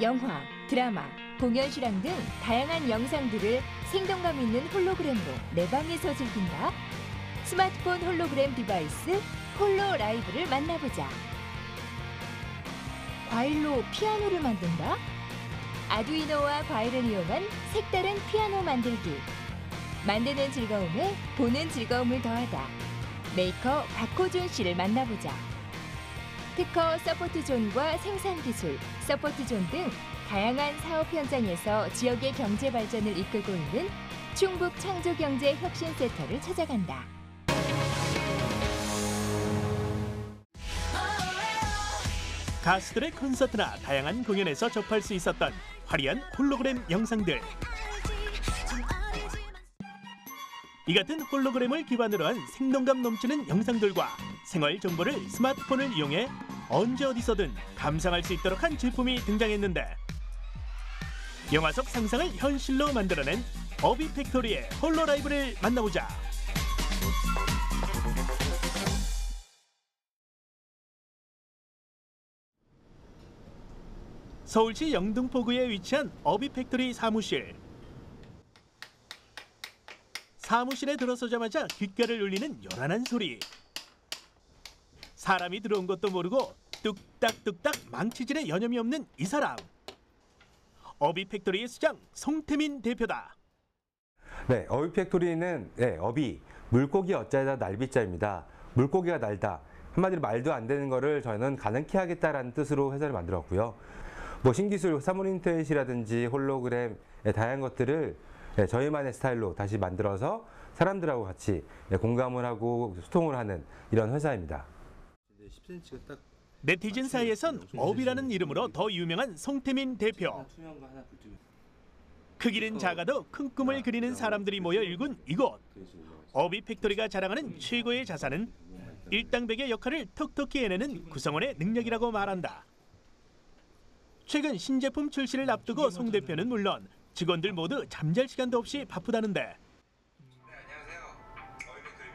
영화, 드라마, 공연 실황 등 다양한 영상들을 생동감 있는 홀로그램으로 내 방에서 즐긴다. 스마트폰 홀로그램 디바이스 홀로 라이브를 만나보자. 과일로 피아노를 만든다? 아두이노와 과일을 이용한 색다른 피아노 만들기. 만드는 즐거움에 보는 즐거움을 더하다. 메이커 박호준 씨를 만나보자. 특허 서포트존과 생산기술, 서포트존 등 다양한 사업 현장에서 지역의 경제 발전을 이끌고 있는 충북 창조경제혁신센터를 찾아간다. 가수들의 콘서트나 다양한 공연에서 접할 수 있었던 화려한 홀로그램 영상들. 이 같은 홀로그램을 기반으로 한 생동감 넘치는 영상들과 생활 정보를 스마트폰을 이용해 언제 어디서든 감상할 수 있도록 한 제품이 등장했는데, 영화 속 상상을 현실로 만들어낸 어비팩토리의 홀로라이브를 만나보자. 서울시 영등포구에 위치한 어비팩토리 사무실. 사무실에 들어서자마자 귓가를 울리는 요란한 소리. 사람이 들어온 것도 모르고 뚝딱뚝딱 망치질에 여념이 없는 이 사람. 어비팩토리의 수장 송태민 대표다. 네, 어비팩토리는 어비, 물고기 어자에다 날비자입니다. 물고기가 날다. 한마디로 말도 안 되는 거를 저희는 가능케 하겠다라는 뜻으로 회사를 만들었고요. 뭐 신기술, 사물인터넷이라든지 홀로그램, 다양한 것들을 저희만의 스타일로 다시 만들어서 사람들하고 같이 공감을 하고 소통을 하는 이런 회사입니다. 네티즌 사이에선 업이라는 이름으로 더 유명한 송태민 대표. 크기는 작아도 큰 꿈을 그리는 사람들이 모여 일군 이곳. 어비팩토리가 자랑하는 최고의 자산은 일당백의 역할을 톡톡히 해내는 구성원의 능력이라고 말한다. 최근 신제품 출시를 앞두고 송 대표는 물론 직원들 모두 잠잘 시간도 없이 바쁘다는데,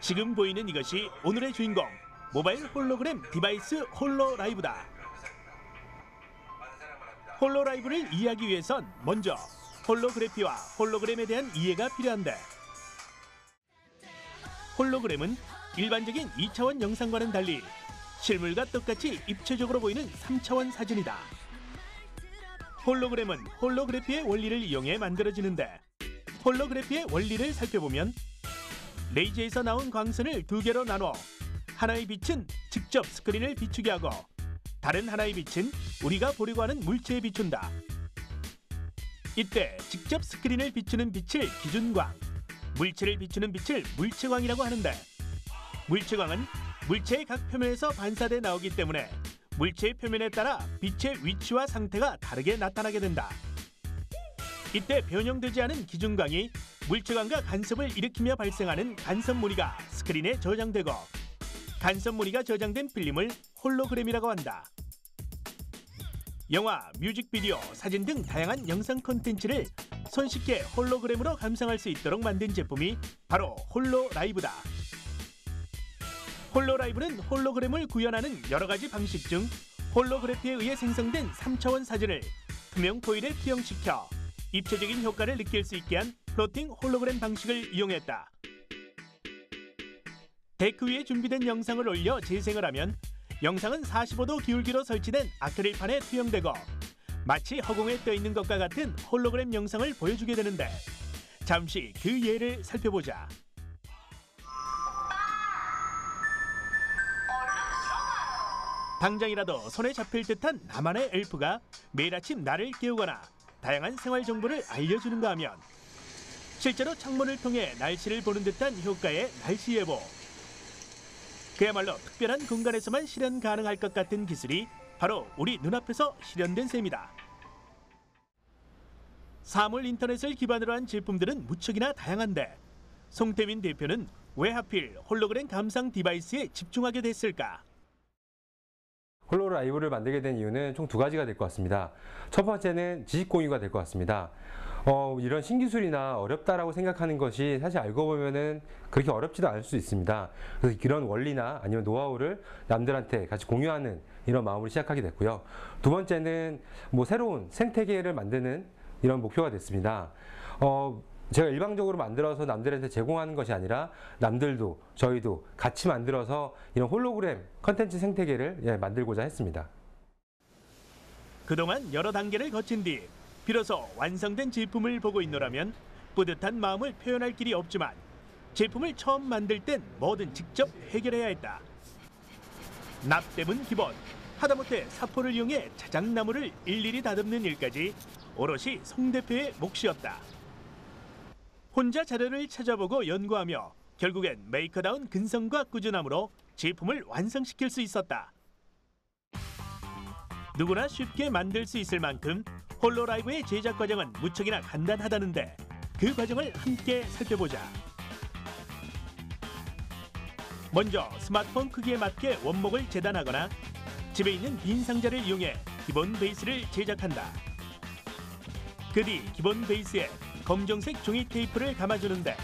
지금 보이는 이것이 오늘의 주인공, 모바일 홀로그램 디바이스 홀로라이브다. 홀로라이브를 이해하기 위해선 먼저 홀로그래피와 홀로그램에 대한 이해가 필요한데, 홀로그램은 일반적인 2차원 영상과는 달리 실물과 똑같이 입체적으로 보이는 3차원 사진이다. 홀로그램은 홀로그래피의 원리를 이용해 만들어지는데, 홀로그래피의 원리를 살펴보면 레이저에서 나온 광선을 두 개로 나눠 하나의 빛은 직접 스크린을 비추게 하고 다른 하나의 빛은 우리가 보려고 하는 물체에 비춘다. 이때 직접 스크린을 비추는 빛을 기준광, 물체를 비추는 빛을 물체광이라고 하는데, 물체광은 물체의 각 표면에서 반사돼 나오기 때문에 물체의 표면에 따라 빛의 위치와 상태가 다르게 나타나게 된다. 이때 변형되지 않은 기준광이 물체광과 간섭을 일으키며 발생하는 간섭무늬가 스크린에 저장되고, 간섭무늬가 저장된 필름을 홀로그램이라고 한다. 영화, 뮤직비디오, 사진 등 다양한 영상 콘텐츠를 손쉽게 홀로그램으로 감상할 수 있도록 만든 제품이 바로 홀로라이브다. 홀로라이브는 홀로그램을 구현하는 여러 가지 방식 중 홀로그래피에 의해 생성된 3차원 사진을 투명 포일에 투영시켜 입체적인 효과를 느낄 수 있게 한 플로팅 홀로그램 방식을 이용했다. 데크 위에 준비된 영상을 올려 재생을 하면 영상은 45도 기울기로 설치된 아크릴판에 투영되고 마치 허공에 떠 있는 것과 같은 홀로그램 영상을 보여주게 되는데, 잠시 그 예를 살펴보자. 당장이라도 손에 잡힐 듯한 나만의 엘프가 매일 아침 나를 깨우거나 다양한 생활 정보를 알려주는가 하면, 실제로 창문을 통해 날씨를 보는 듯한 효과의 날씨 예보. 그야말로 특별한 공간에서만 실현 가능할 것 같은 기술이 바로 우리 눈앞에서 실현된 셈이다. 사물 인터넷을 기반으로 한 제품들은 무척이나 다양한데, 송태민 대표는 왜 하필 홀로그램 감상 디바이스에 집중하게 됐을까? 홀로라이브를 만들게 된 이유는 총 두 가지가 될 것 같습니다. 첫 번째는 지식 공유가 될 것 같습니다. 이런 신기술이나 어렵다라고 생각하는 것이 사실 알고 보면은 그렇게 어렵지도 않을 수 있습니다. 그래서 이런 원리나 아니면 노하우를 남들한테 같이 공유하는 이런 마음으로 시작하게 됐고요. 두 번째는 뭐 새로운 생태계를 만드는 이런 목표가 됐습니다. 제가 일방적으로 만들어서 남들한테 제공하는 것이 아니라 남들도 저희도 같이 만들어서 이런 홀로그램 컨텐츠 생태계를 만들고자 했습니다. 그동안 여러 단계를 거친 뒤 비로소 완성된 제품을 보고 있노라면 뿌듯한 마음을 표현할 길이 없지만 제품을 처음 만들 땐 뭐든 직접 해결해야 했다. 납땜은 기본, 하다못해 사포를 이용해 자작나무를 일일이 다듬는 일까지 오롯이 송 대표의 몫이었다. 혼자 자료를 찾아보고 연구하며 결국엔 메이커다운 근성과 꾸준함으로 제품을 완성시킬 수 있었다. 누구나 쉽게 만들 수 있을 만큼 홀로라이브의 제작 과정은 무척이나 간단하다는데 그 과정을 함께 살펴보자. 먼저 스마트폰 크기에 맞게 원목을 재단하거나 집에 있는 빈 상자를 이용해 기본 베이스를 제작한다. 그 뒤 기본 베이스에 검정색 종이 테이프를 감아주는데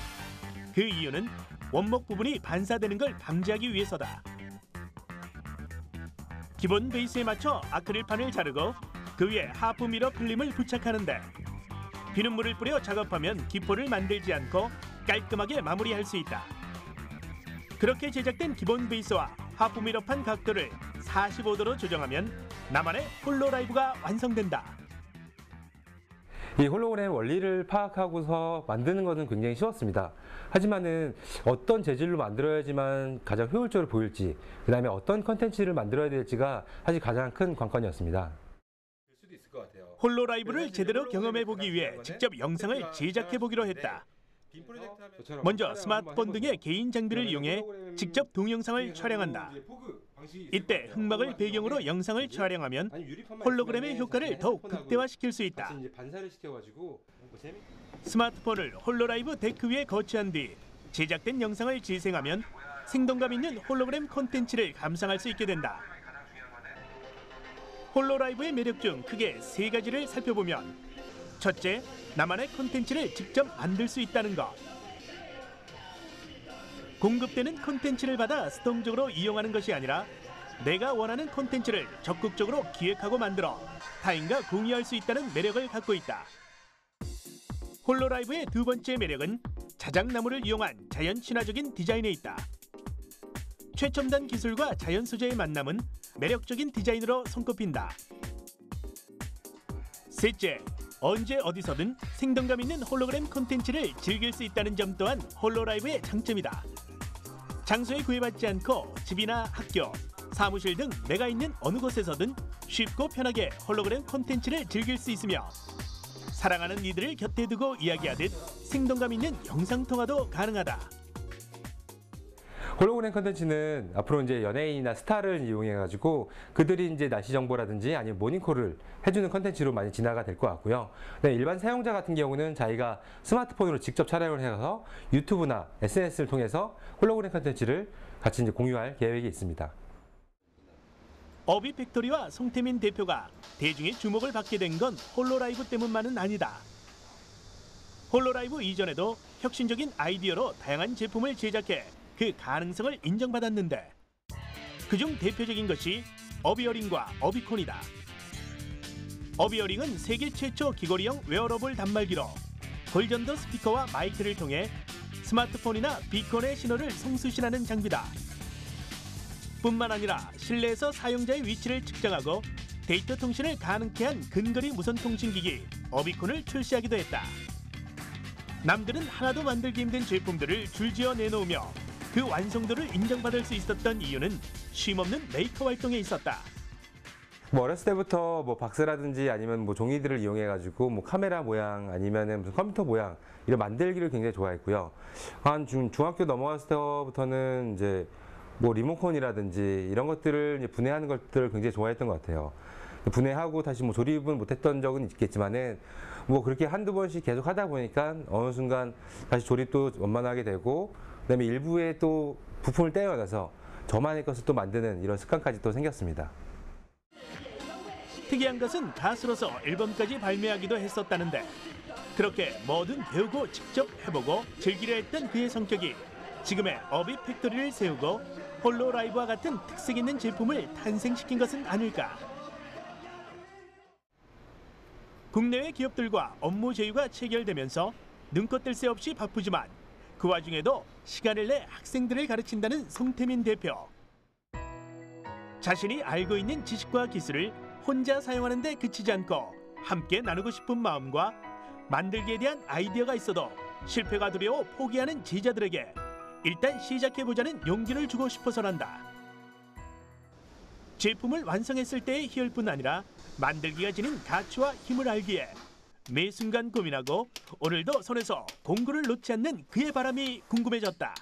그 이유는 원목 부분이 반사되는 걸 방지하기 위해서다. 기본 베이스에 맞춰 아크릴판을 자르고 그 위에 하프 미러 필름을 부착하는데 비눗물을 뿌려 작업하면 기포를 만들지 않고 깔끔하게 마무리할 수 있다. 그렇게 제작된 기본 베이스와 하프 미러판 각도를 45도로 조정하면 나만의 홀로라이브가 완성된다. 이 홀로그램 원리를 파악하고서 만드는 것은 굉장히 쉬웠습니다. 하지만은 어떤 재질로 만들어야지만 가장 효율적으로 보일지, 그 다음에 어떤 컨텐츠를 만들어야 될지가 사실 가장 큰 관건이었습니다. 홀로라이브를 제대로 경험해보기 위해 직접 영상을 제작해보기로 했다. 먼저 스마트폰 등의 개인 장비를 이용해 직접 동영상을 촬영한다. 이때 흑막을 배경으로 영상을 촬영하면 홀로그램의 효과를 더욱 극대화시킬 수 있다. 스마트폰을 홀로라이브 데크 위에 거치한 뒤 제작된 영상을 재생하면 생동감 있는 홀로그램 콘텐츠를 감상할 수 있게 된다. 홀로라이브의 매력 중 크게 세 가지를 살펴보면 첫째, 나만의 콘텐츠를 직접 만들 수 있다는 것. 공급되는 콘텐츠를 받아 수동적으로 이용하는 것이 아니라 내가 원하는 콘텐츠를 적극적으로 기획하고 만들어 타인과 공유할 수 있다는 매력을 갖고 있다. 홀로라이브의 두 번째 매력은 자작나무를 이용한 자연 친화적인 디자인에 있다. 최첨단 기술과 자연 소재의 만남은 매력적인 디자인으로 손꼽힌다. 셋째, 언제 어디서든 생동감 있는 홀로그램 콘텐츠를 즐길 수 있다는 점 또한 홀로라이브의 장점이다. 장소에 구애받지 않고 집이나 학교, 사무실 등 내가 있는 어느 곳에서든 쉽고 편하게 홀로그램 콘텐츠를 즐길 수 있으며 사랑하는 이들을 곁에 두고 이야기하듯 생동감 있는 영상통화도 가능하다. 홀로그램 컨텐츠는 앞으로 이제 연예인이나 스타를 이용해가지고 그들이 이제 날씨 정보라든지 아니면 모닝콜을 해주는 컨텐츠로 많이 진화가 될 것 같고요. 네, 일반 사용자 같은 경우는 자기가 스마트폰으로 직접 촬영을 해서 유튜브나 SNS를 통해서 홀로그램 컨텐츠를 같이 이제 공유할 계획이 있습니다. 어비팩토리와 송태민 대표가 대중의 주목을 받게 된 건 홀로라이브 때문만은 아니다. 홀로라이브 이전에도 혁신적인 아이디어로 다양한 제품을 제작해 그 가능성을 인정받았는데 그중 대표적인 것이 어비어링과 어비콘이다. 어비어링은 세계 최초 귀걸이형 웨어러블 단말기로 골전도 스피커와 마이크를 통해 스마트폰이나 비콘의 신호를 송수신하는 장비다. 뿐만 아니라 실내에서 사용자의 위치를 측정하고 데이터 통신을 가능케 한 근거리 무선 통신기기 어비콘을 출시하기도 했다. 남들은 하나도 만들기 힘든 제품들을 줄지어 내놓으며 그 완성도를 인정받을 수 있었던 이유는 쉼없는 메이커 활동에 있었다. 어렸을 때부터 박스라든지 아니면 종이들을 이용해가지고 카메라 모양 아니면은 무슨 컴퓨터 모양 이런 만들기를 굉장히 좋아했고요. 한 중학교 넘어갔을 때부터는 이제 리모컨이라든지 이런 것들을 이제 분해하는 것들을 굉장히 좋아했던 것 같아요. 분해하고 다시 조립은 못했던 적은 있겠지만은 그렇게 한두 번씩 계속 하다 보니까 어느 순간 다시 조립도 원만하게 되고 그다음에 일부에 또 부품을 떼어내서 저만의 것을 또 만드는 이런 습관까지 또 생겼습니다. 특이한 것은 가수로서 앨범까지 발매하기도 했었다는데 그렇게 뭐든 배우고 직접 해보고 즐기려 했던 그의 성격이 지금의 어비 팩토리를 세우고 홀로라이브와 같은 특색 있는 제품을 탄생시킨 것은 아닐까. 국내외 기업들과 업무 제휴가 체결되면서 눈꽃 뜰 새 없이 바쁘지만 그 와중에도 시간을 내 학생들을 가르친다는 송태민 대표. 자신이 알고 있는 지식과 기술을 혼자 사용하는 데 그치지 않고 함께 나누고 싶은 마음과 만들기에 대한 아이디어가 있어도 실패가 두려워 포기하는 제자들에게 일단 시작해보자는 용기를 주고 싶어서란다. 제품을 완성했을 때의 희열뿐 아니라 만들기가 지닌 가치와 힘을 알기에 매 순간 고민하고 오늘도 손에서 공구를 놓지 않는 그의 바람이 궁금해졌다.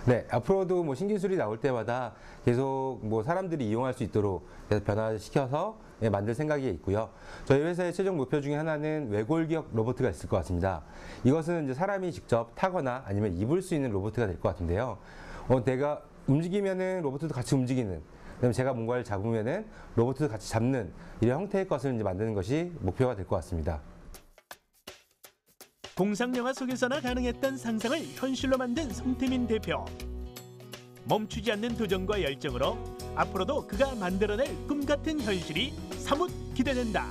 네, 앞으로도 뭐 신기술이 나올 때마다 계속 뭐 사람들이 이용할 수 있도록 계속 변화시켜서 만들 생각이 있고요. 저희 회사의 최종 목표 중에 하나는 외골격 로봇가 있을 것 같습니다. 이것은 이제 사람이 직접 타거나 아니면 입을 수 있는 로봇가 될 것 같은데요. 내가 움직이면은 로봇도 같이 움직이는, 그다음에 제가 뭔가를 잡으면은 로봇도 같이 잡는 이런 형태의 것을 이제 만드는 것이 목표가 될 것 같습니다. 공상 영화 속에서나 가능했던 상상을 현실로 만든 송태민 대표. 멈추지 않는 도전과 열정으로 앞으로도 그가 만들어낼 꿈 같은 현실이 사뭇 기대된다.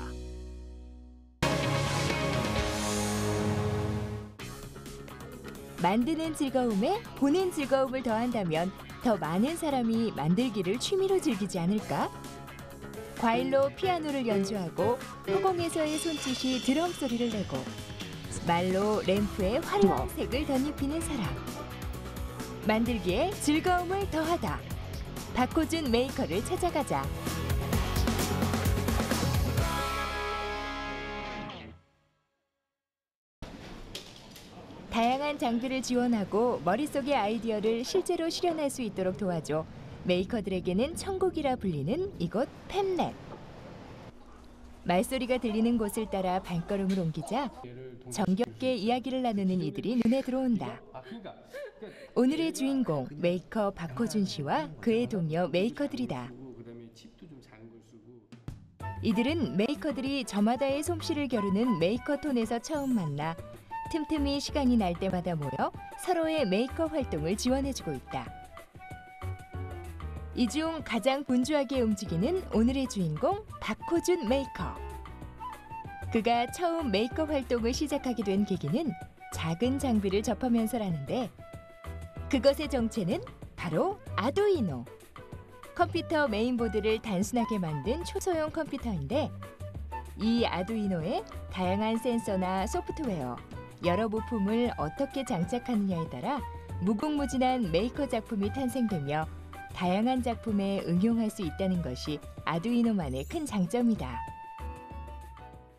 만드는 즐거움에 보는 즐거움을 더한다면 더 많은 사람이 만들기를 취미로 즐기지 않을까? 과일로 피아노를 연주하고 허공에서의 손짓이 드럼 소리를 내고 말로 램프에 화려한 색을 덧입히는 사람. 만들기에 즐거움을 더하다. 박호준 메이커를 찾아가자. 다양한 장비를 지원하고 머릿속의 아이디어를 실제로 실현할 수 있도록 도와줘 메이커들에게는 천국이라 불리는 이곳 팹랩. 말소리가 들리는 곳을 따라 발걸음을 옮기자 정겹게 이야기를 나누는 이들이 눈에 들어온다. 오늘의 주인공 메이커 박호준 씨와 그의 동료 메이커들이다. 이들은 메이커들이 저마다의 솜씨를 겨루는 메이커톤에서 처음 만나 틈틈이 시간이 날 때마다 모여 서로의 메이커 활동을 지원해주고 있다. 이 중 가장 분주하게 움직이는 오늘의 주인공 박호준 메이커. 그가 처음 메이커 활동을 시작하게 된 계기는 작은 장비를 접하면서라는데 그것의 정체는 바로 아두이노. 컴퓨터 메인보드를 단순하게 만든 초소형 컴퓨터인데 이 아두이노에 다양한 센서나 소프트웨어, 여러 부품을 어떻게 장착하느냐에 따라 무궁무진한 메이커 작품이 탄생되며 다양한 작품에 응용할 수 있다는 것이 아두이노만의 큰 장점이다.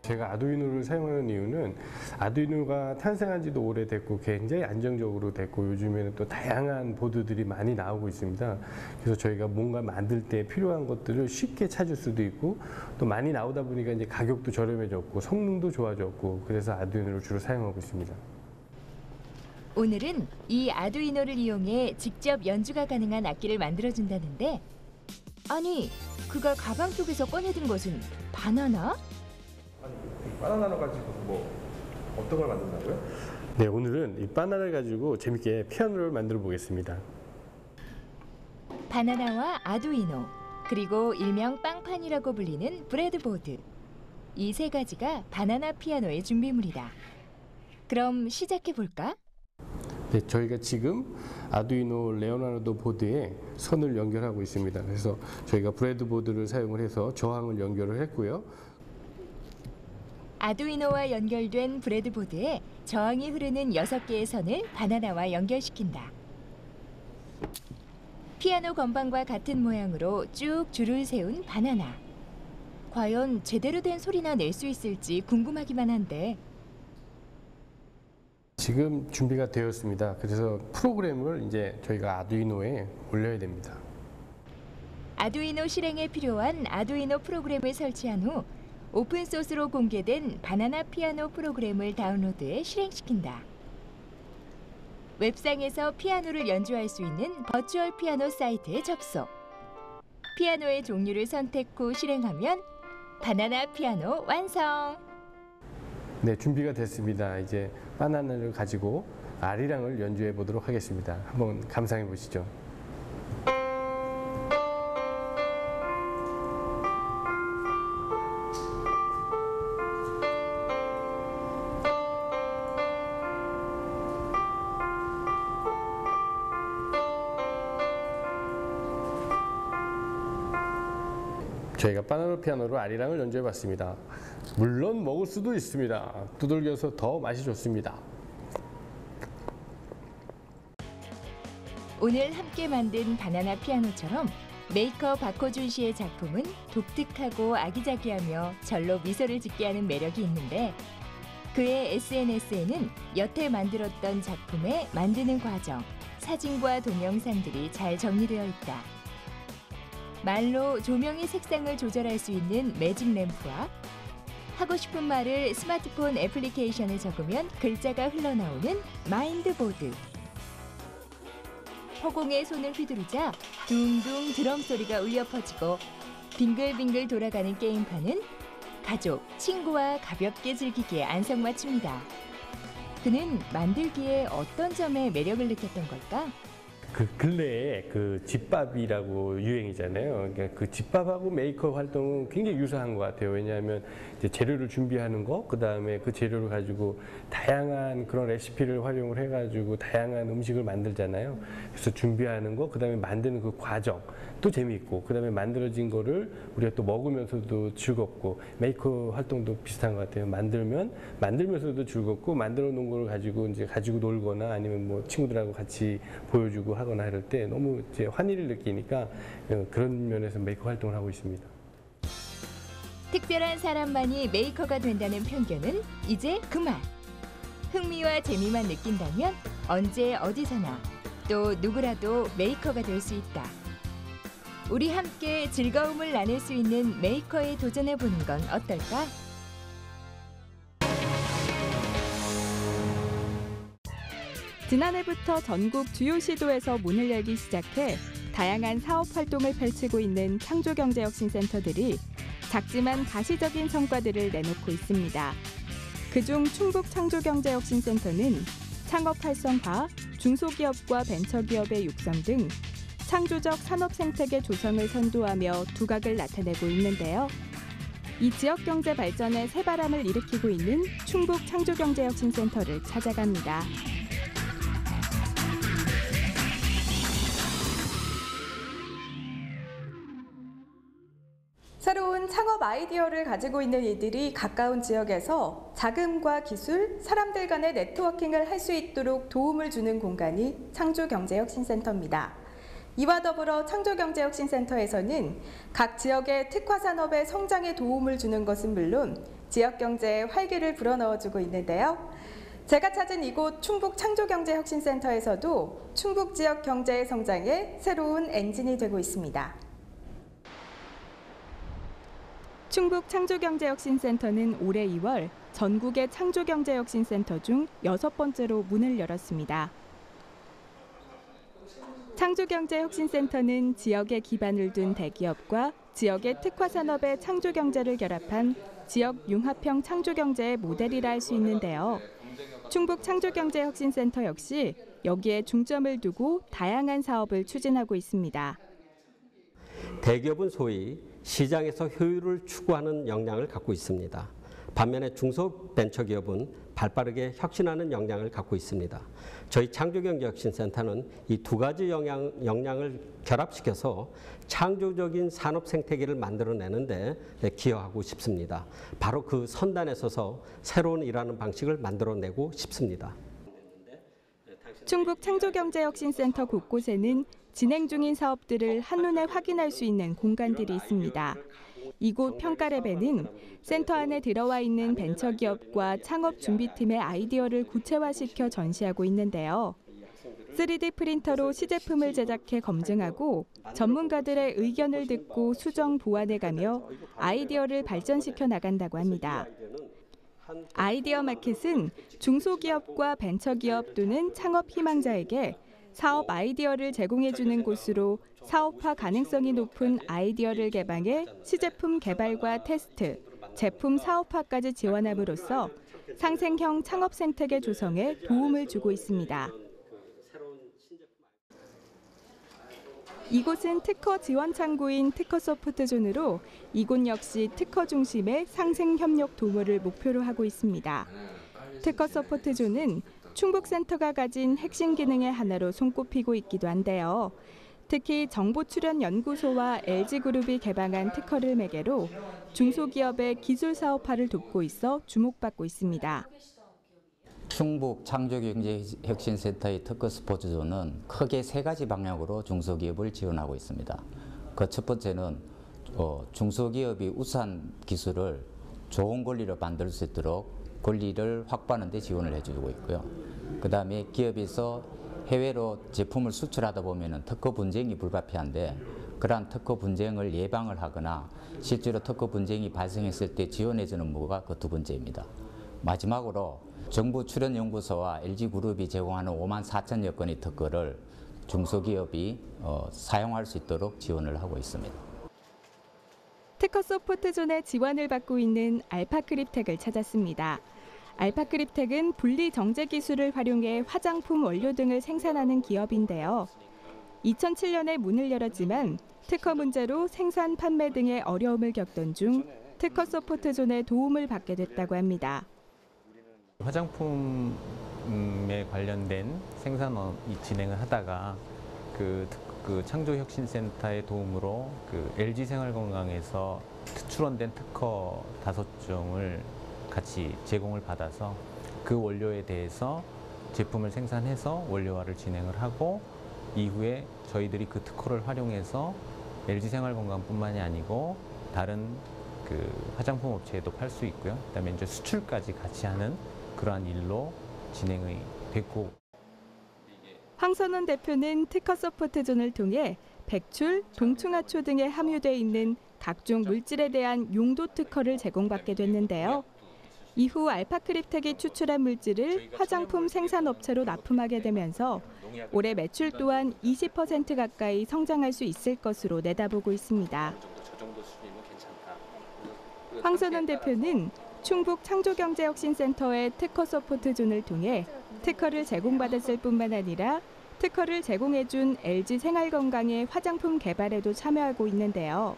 제가 아두이노를 사용하는 이유는 아두이노가 탄생한 지도 오래됐고 굉장히 안정적으로 됐고 요즘에는 또 다양한 보드들이 많이 나오고 있습니다. 그래서 저희가 뭔가 만들 때 필요한 것들을 쉽게 찾을 수도 있고 또 많이 나오다 보니까 이제 가격도 저렴해졌고 성능도 좋아졌고 그래서 아두이노를 주로 사용하고 있습니다. 오늘은 이 아두이노를 이용해 직접 연주가 가능한 악기를 만들어준다는데 아니, 그가 가방 속에서 꺼내든 것은 바나나? 바나나를 가지고 뭐 어떤 걸 만든다고요? 네, 오늘은 이 바나나를 가지고 재밌게 피아노를 만들어 보겠습니다. 바나나와 아두이노, 그리고 일명 빵판이라고 불리는 브레드보드. 이 세 가지가 바나나 피아노의 준비물이다. 그럼 시작해볼까? 네, 저희가 지금 아두이노 레오나르도 보드에 선을 연결하고 있습니다. 그래서 저희가 브레드보드를 사용을 해서 저항을 연결을 했고요. 아두이노와 연결된 브레드보드에 저항이 흐르는 6개의 선을 바나나와 연결시킨다. 피아노 건반과 같은 모양으로 쭉 줄을 세운 바나나. 과연 제대로 된 소리나 낼 수 있을지 궁금하기만 한데 지금 준비가 되었습니다. 그래서 프로그램을 이제 저희가 아두이노에 올려야 됩니다. 아두이노 실행에 필요한 아두이노 프로그램을 설치한 후 오픈소스로 공개된 바나나 피아노 프로그램을 다운로드해 실행시킨다. 웹상에서 피아노를 연주할 수 있는 버추얼 피아노 사이트에 접속. 피아노의 종류를 선택 후 실행하면 바나나 피아노 완성! 네, 준비가 됐습니다. 이제 바나나를 가지고 아리랑을 연주해 보도록 하겠습니다. 한번 감상해 보시죠. 저희가 바나나 피아노로 아리랑을 연주해 봤습니다. 물론 먹을 수도 있습니다. 두들겨서 더 맛이 좋습니다. 오늘 함께 만든 바나나 피아노처럼 메이커 박호준 씨의 작품은 독특하고 아기자기하며 절로 미소를 짓게 하는 매력이 있는데 그의 SNS에는 여태 만들었던 작품의 만드는 과정, 사진과 동영상들이 잘 정리되어 있다. 말로 조명의 색상을 조절할 수 있는 매직 램프와 하고 싶은 말을 스마트폰 애플리케이션에 적으면 글자가 흘러나오는 마인드보드. 허공에 손을 휘두르자 둥둥 드럼 소리가 울려 퍼지고 빙글빙글 돌아가는 게임판은 가족, 친구와 가볍게 즐기기에 안성맞춤이다. 그는 만들기에 어떤 점에 매력을 느꼈던 걸까? 그 근래에 그 집밥이라고 유행이잖아요. 그러니까 그 집밥하고 메이커 활동은 굉장히 유사한 것 같아요. 왜냐하면 이제 재료를 준비하는 거, 그 다음에 그 재료를 가지고 다양한 그런 레시피를 활용을 해가지고 다양한 음식을 만들잖아요. 그래서 준비하는 거, 그 다음에 만드는 그 과정 또 재미있고, 그 다음에 만들어진 거를 우리가 또 먹으면서도 즐겁고, 메이커 활동도 비슷한 것 같아요. 만들면서도 즐겁고, 만들어 놓은 걸 가지고 놀거나 아니면 뭐 친구들하고 같이 보여주고 하거나 할 때 너무 이제 환희를 느끼니까 그런 면에서 메이커 활동을 하고 있습니다. 특별한 사람만이 메이커가 된다는 편견은 이제 그만. 흥미와 재미만 느낀다면 언제 어디서나 또 누구라도 메이커가 될 수 있다. 우리 함께 즐거움을 나눌 수 있는 메이커에 도전해보는 건 어떨까? 지난해부터 전국 주요 시도에서 문을 열기 시작해 다양한 사업 활동을 펼치고 있는 창조경제혁신센터들이 작지만 가시적인 성과들을 내놓고 있습니다. 그중 충북창조경제혁신센터는 창업 활성화, 중소기업과 벤처기업의 육성 등 창조적 산업 생태계 조성을 선도하며 두각을 나타내고 있는데요. 이 지역 경제 발전에 새바람을 일으키고 있는 충북창조경제혁신센터를 찾아갑니다. 새로운 창업 아이디어를 가지고 있는 이들이 가까운 지역에서 자금과 기술, 사람들 간의 네트워킹을 할 수 있도록 도움을 주는 공간이 창조경제혁신센터입니다. 이와 더불어 창조경제혁신센터에서는 각 지역의 특화산업의 성장에 도움을 주는 것은 물론 지역 경제에 활기를 불어넣어주고 있는데요. 제가 찾은 이곳 충북창조경제혁신센터에서도 충북 지역 경제의 성장에 새로운 엔진이 되고 있습니다. 충북창조경제혁신센터는 올해 2월 전국의 창조경제혁신센터 중 6번째로 문을 열었습니다. 창조경제혁신센터는 지역에 기반을 둔 대기업과 지역의 특화산업의 창조경제를 결합한 지역 융합형 창조경제의 모델이라 할 수 있는데요. 충북창조경제혁신센터 역시 여기에 중점을 두고 다양한 사업을 추진하고 있습니다. 대기업은 소위 시장에서 효율을 추구하는 역량을 갖고 있습니다. 반면에 중소벤처기업은 발빠르게 혁신하는 역량을 갖고 있습니다. 저희 창조경제혁신센터는 이 두 가지 역량을 결합시켜서 창조적인 산업 생태계를 만들어내는데 기여하고 싶습니다. 바로 그 선단에 서서 새로운 일하는 방식을 만들어내고 싶습니다. 충북창조경제혁신센터 곳곳에는 진행 중인 사업들을 한눈에 확인할 수 있는 공간들이 있습니다. 이곳 평가랩에는 센터 안에 들어와 있는 벤처기업과 창업준비팀의 아이디어를 구체화시켜 전시하고 있는데요. 3D 프린터로 시제품을 제작해 검증하고 전문가들의 의견을 듣고 수정 보완해가며 아이디어를 발전시켜 나간다고 합니다. 아이디어 마켓은 중소기업과 벤처기업 또는 창업 희망자에게 사업 아이디어를 제공해주는 곳으로 사업화 가능성이 높은 아이디어를 개방해 시제품 개발과 테스트, 제품 사업화까지 지원함으로써 상생형 창업 생태계 조성에 도움을 주고 있습니다. 이곳은 특허 지원 창구인 특허소프트존으로 이곳 역시 특허 중심의 상생 협력 도모를 목표로 하고 있습니다. 특허소프트존은 충북센터가 가진 핵심 기능의 하나로 손꼽히고 있기도 한데요. 특히 정보출연연구소와 LG그룹이 개방한 특허를 매개로 중소기업의 기술 사업화를 돕고 있어 주목받고 있습니다. 충북 창조경제혁신센터의 특허스포츠존은 크게 3가지 방향으로 중소기업을 지원하고 있습니다. 그 첫 번째는 중소기업이 우수한 기술을 좋은 권리로 만들 수 있도록 권리를 확보하는 데 지원을 해주고 있고요. 그 다음에 기업에서 해외로 제품을 수출하다 보면 특허 분쟁이 불가피한데 그러한 특허 분쟁을 예방을 하거나 실제로 특허 분쟁이 발생했을 때 지원해주는 업무가 그 2번째입니다. 마지막으로 정부 출연연구소와 LG그룹이 제공하는 54,000여 건의 특허를 중소기업이 사용할 수 있도록 지원을 하고 있습니다. 특허소프트존의 지원을 받고 있는 알파크립텍을 찾았습니다. 알파크립텍은 분리 정제 기술을 활용해 화장품 원료 등을 생산하는 기업인데요. 2007년에 문을 열었지만 특허 문제로 생산, 판매 등의 어려움을 겪던 중 특허소프트존의 도움을 받게 됐다고 합니다. 화장품에 관련된 생산이 진행을 하다가 그 창조혁신센터의 도움으로 LG생활건강에서 출원된 특허 5종을 같이 제공을 받아서 그 원료에 대해서 제품을 생산해서 원료화를 진행을 하고 이후에 저희들이 그 특허를 활용해서 LG생활건강뿐만이 아니고 다른 화장품 업체에도 팔 수 있고요. 그다음에 이제 수출까지 같이 하는 그러한 일로 진행이 됐고. 황선원 대표는 특허소프트존을 통해 백출, 동충하초 등에 함유돼 있는 각종 물질에 대한 용도 특허를 제공받게 됐는데요. 이후 알파크립텍이 추출한 물질을 화장품 생산업체로 납품하게 되면서 올해 매출 또한 20% 가까이 성장할 수 있을 것으로 내다보고 있습니다. 황선원 대표는 충북 창조경제혁신센터의 특허소프트존을 통해 특허를 제공받았을 뿐만 아니라 특허를 제공해준 LG생활건강의 화장품 개발에도 참여하고 있는데요.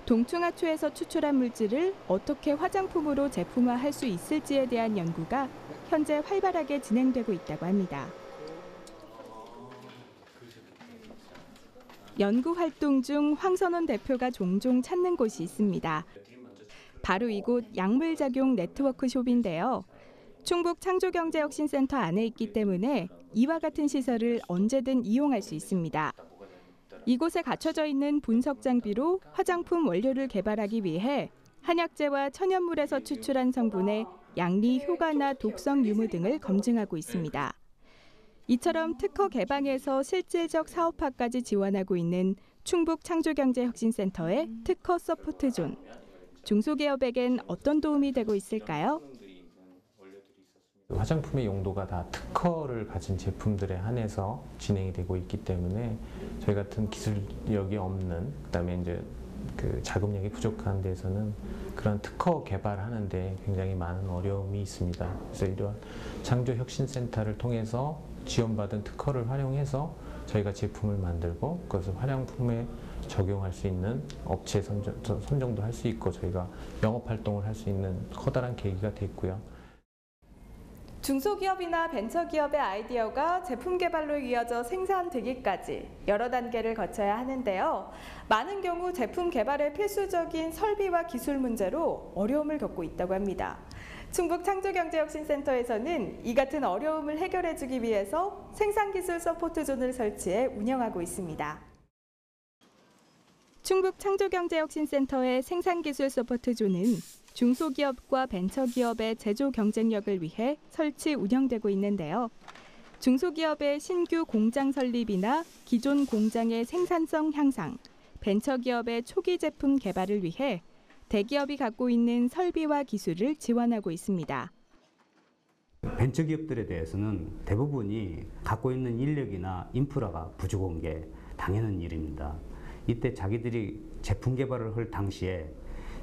동충하초에서 추출한 물질을 어떻게 화장품으로 제품화할 수 있을지에 대한 연구가 현재 활발하게 진행되고 있다고 합니다. 연구 활동 중 황선원 대표가 종종 찾는 곳이 있습니다. 바로 이곳 약물작용 네트워크숍인데요. 충북 창조경제혁신센터 안에 있기 때문에 이와 같은 시설을 언제든 이용할 수 있습니다. 이곳에 갖춰져 있는 분석 장비로 화장품 원료를 개발하기 위해 한약재와 천연물에서 추출한 성분의 양리, 효과나 독성 유무 등을 검증하고 있습니다. 이처럼 특허 개방에서 실질적 사업화까지 지원하고 있는 충북 창조경제혁신센터의 특허 소프트존. 중소기업에겐 어떤 도움이 되고 있을까요? 화장품의 용도가 다 특허를 가진 제품들에 한해서 진행이 되고 있기 때문에 저희 같은 기술력이 없는, 그다음에 이제 자금력이 부족한 데서는 그런 특허 개발하는데 굉장히 많은 어려움이 있습니다. 그래서 이러한 창조혁신센터를 통해서 지원받은 특허를 활용해서 저희가 제품을 만들고 그것을 화장품에 적용할 수 있는 업체 선정도 할 수 있고 저희가 영업 활동을 할 수 있는 커다란 계기가 됐고요. 중소기업이나 벤처기업의 아이디어가 제품 개발로 이어져 생산되기까지 여러 단계를 거쳐야 하는데요. 많은 경우 제품 개발에 필수적인 설비와 기술 문제로 어려움을 겪고 있다고 합니다. 충북 창조경제혁신센터에서는 이 같은 어려움을 해결해주기 위해서 생산기술 서포트존을 설치해 운영하고 있습니다. 충북 창조경제혁신센터의 생산기술 서포트존은 중소기업과 벤처기업의 제조 경쟁력을 위해 설치 운영되고 있는데요. 중소기업의 신규 공장 설립이나 기존 공장의 생산성 향상, 벤처기업의 초기 제품 개발을 위해 대기업이 갖고 있는 설비와 기술을 지원하고 있습니다. 벤처기업들에 대해서는 대부분이 갖고 있는 인력이나 인프라가 부족한 게 당연한 일입니다. 이때 자기들이 제품 개발을 할 당시에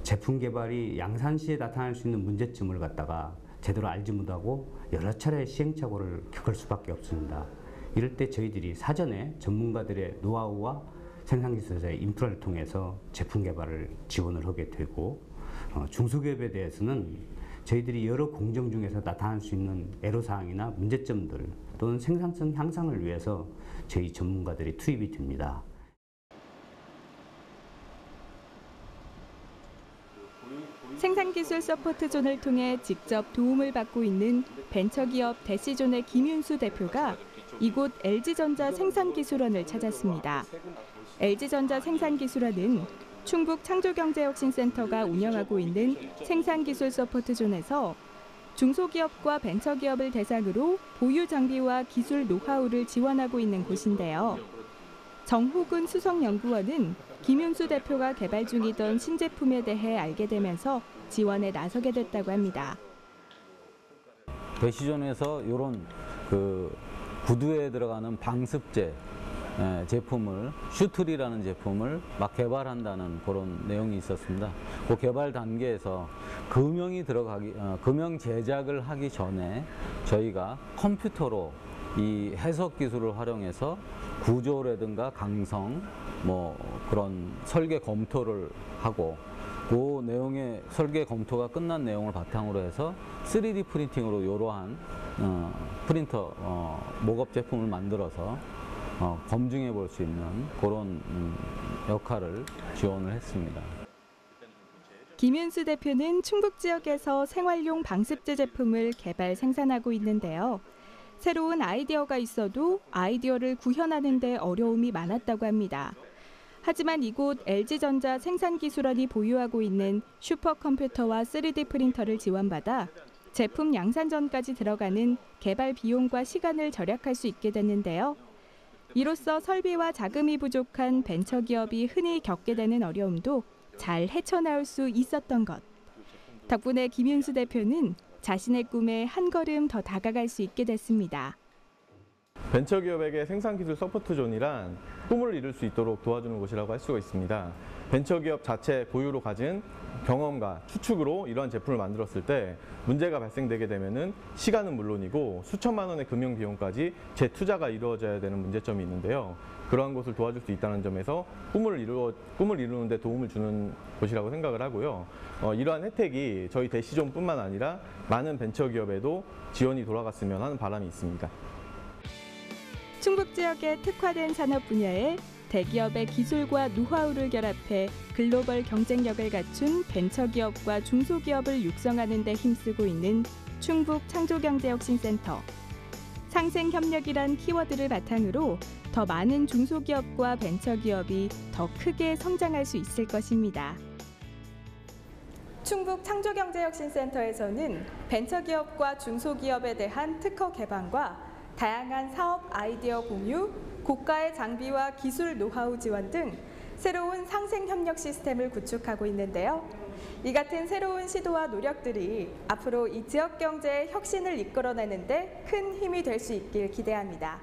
제품 개발이 양산시에 나타날 수 있는 문제점을 갖다가 제대로 알지 못하고 여러 차례 시행착오를 겪을 수밖에 없습니다. 이럴 때 저희들이 사전에 전문가들의 노하우와 생산기술사의 인프라를 통해서 제품 개발을 지원을 하게 되고, 중소기업에 대해서는 저희들이 여러 공정 중에서 나타날 수 있는 애로사항이나 문제점들 또는 생산성 향상을 위해서 저희 전문가들이 투입이 됩니다. 생산기술 서포트존을 통해 직접 도움을 받고 있는 벤처기업 대시존의 김윤수 대표가 이곳 LG전자 생산기술원을 찾았습니다. LG전자 생산기술원은 충북 창조경제혁신센터가 운영하고 있는 생산기술 서포트존에서 중소기업과 벤처기업을 대상으로 보유 장비와 기술 노하우를 지원하고 있는 곳인데요. 정호근 수석연구원은 김윤수 대표가 개발 중이던 신제품에 대해 알게 되면서 지원에 나서게 됐다고 합니다. 대시존에서 이런 구두에 들어가는 방습제 제품을 슈트리라는 제품을 막 개발한다는 그런 내용이 있었습니다. 그 개발 단계에서 금형 제작을 하기 전에 저희가 컴퓨터로 이 해석 기술을 활용해서 구조라든가 강성 그런 설계 검토를 하고, 그 내용의 설계 검토가 끝난 내용을 바탕으로 해서 3D 프린팅으로 이러한 프린터 모업 제품을 만들어서 검증해 볼 수 있는 그런 역할을 지원을 했습니다. 김윤수 대표는 충북 지역에서 생활용 방습제 제품을 개발 생산하고 있는데요. 새로운 아이디어가 있어도 아이디어를 구현하는 데 어려움이 많았다고 합니다. 하지만 이곳 LG전자 생산기술원이 보유하고 있는 슈퍼컴퓨터와 3D 프린터를 지원받아 제품 양산 전까지 들어가는 개발 비용과 시간을 절약할 수 있게 됐는데요. 이로써 설비와 자금이 부족한 벤처기업이 흔히 겪게 되는 어려움도 잘 헤쳐나올 수 있었던 것. 덕분에 김윤수 대표는 자신의 꿈에 한 걸음 더 다가갈 수 있게 됐습니다. 벤처기업에게 생산기술 서포트존이란 꿈을 이룰 수 있도록 도와주는 곳이라고 할 수가 있습니다. 벤처기업 자체 고유로 가진 경험과 추측으로 이러한 제품을 만들었을 때 문제가 발생되게 되면은 시간은 물론이고 수천만 원의 금융 비용까지 재투자가 이루어져야 되는 문제점이 있는데요. 그러한 것을 도와줄 수 있다는 점에서 꿈을 이루는 데 도움을 주는 곳이라고 생각을 하고요. 이러한 혜택이 저희 대시존뿐만 아니라 많은 벤처기업에도 지원이 돌아갔으면 하는 바람이 있습니다. 충북 지역의 특화된 산업 분야에 대기업의 기술과 노하우를 결합해 글로벌 경쟁력을 갖춘 벤처기업과 중소기업을 육성하는 데 힘쓰고 있는 충북 창조경제혁신센터. 상생협력이란 키워드를 바탕으로 더 많은 중소기업과 벤처기업이 더 크게 성장할 수 있을 것입니다. 충북 창조경제혁신센터에서는 벤처기업과 중소기업에 대한 특허 개방과 다양한 사업 아이디어 공유, 고가의 장비와 기술 노하우 지원 등 새로운 상생협력 시스템을 구축하고 있는데요. 이 같은 새로운 시도와 노력들이 앞으로 이 지역 경제의 혁신을 이끌어내는 데 큰 힘이 될 수 있길 기대합니다.